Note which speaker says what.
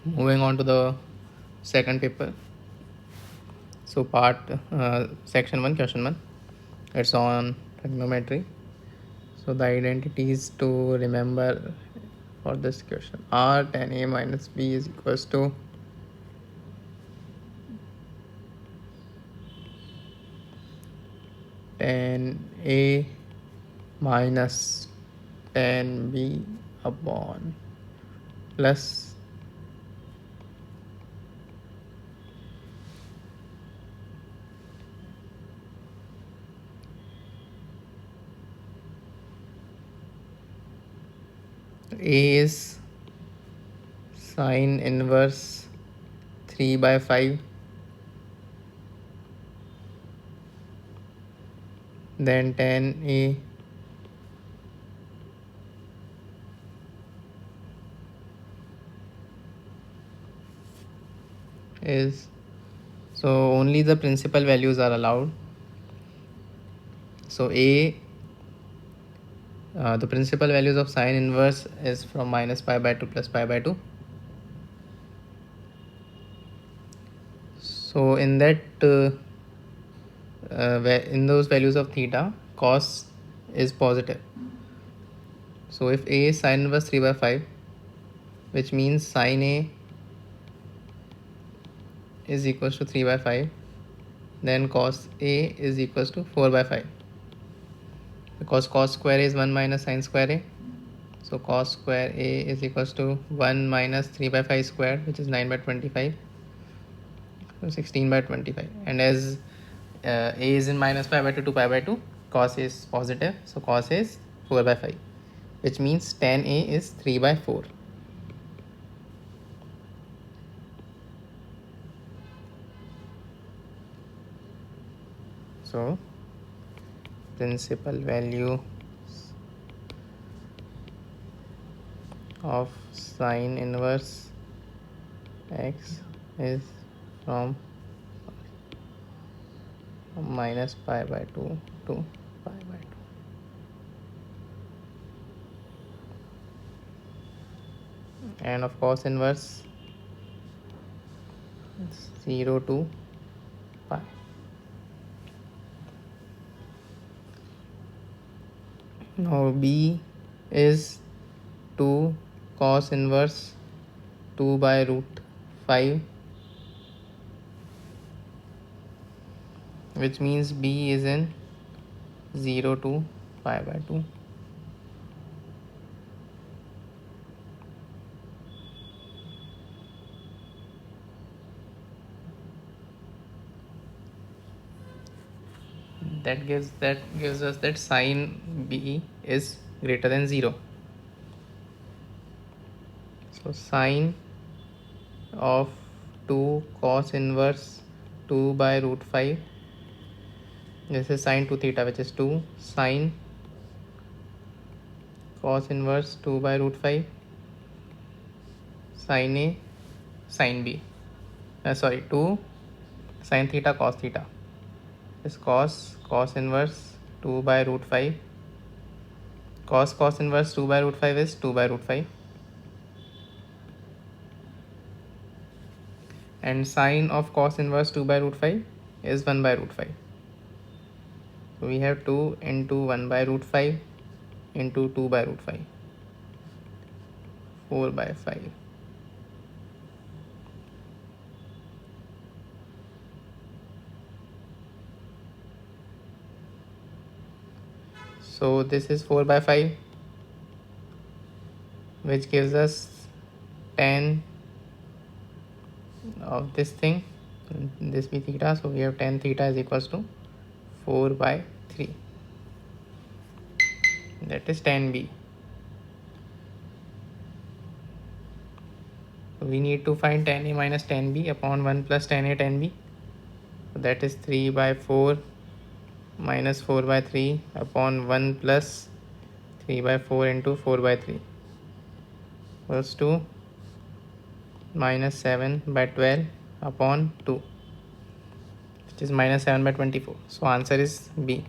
Speaker 1: Moving on to the second paper. So part section 1, question 1. It's on trigonometry. So the identities to remember for this question are tan A minus B is equals to tan A minus tan B upon plus A is sine inverse 3 by 5, then tan A is, so only the principal values are allowed. So A, the principal values of sine inverse is from minus pi by 2 plus pi by 2. So in that in those values of theta, cos is positive. So if A is sine inverse 3 by 5, which means sine A is equals to 3 by 5, then cos A is equals to 4 by 5, because cos square is 1 minus sine square A. So cos square A is equals to 1 minus 3 by 5 squared, which is 9 by 25, so 16 by 25. And as A is in minus pi by 2 to pi by 2, cos is positive, so cos is 4 by 5, which means tan A is 3 by 4. So principal value of sine inverse x is from minus pi by 2 to pi by 2. And of cos inverse 0 to pi. Now B is 2 cos inverse 2 by root 5, which means B is in 0 to pi by 2. That gives us that sine B is greater than 0. So sine of 2 cos inverse 2 by root 5, this is sine 2 theta, which is 2 sine cos inverse 2 by root 5 sine A sine B, 2 sine theta cos theta is cos inverse 2 by root 5, cos inverse 2 by root 5 is 2 by root 5, and sine of cos inverse 2 by root 5 is 1 by root 5. So we have 2 into 1 by root 5 into 2 by root 5, 4 by 5. So this is 4 by 5, which gives us tan of this thing, this be theta, so we have tan theta is equals to 4 by 3, that is tan B. We need to find tan A minus tan B upon 1 plus tan A tan B, so that is 3 by 4 minus 4 by 3 upon 1 plus 3 by 4 into 4 by 3 equals to minus 7 by 12 upon 2, which is minus 7 by 24. So answer is B.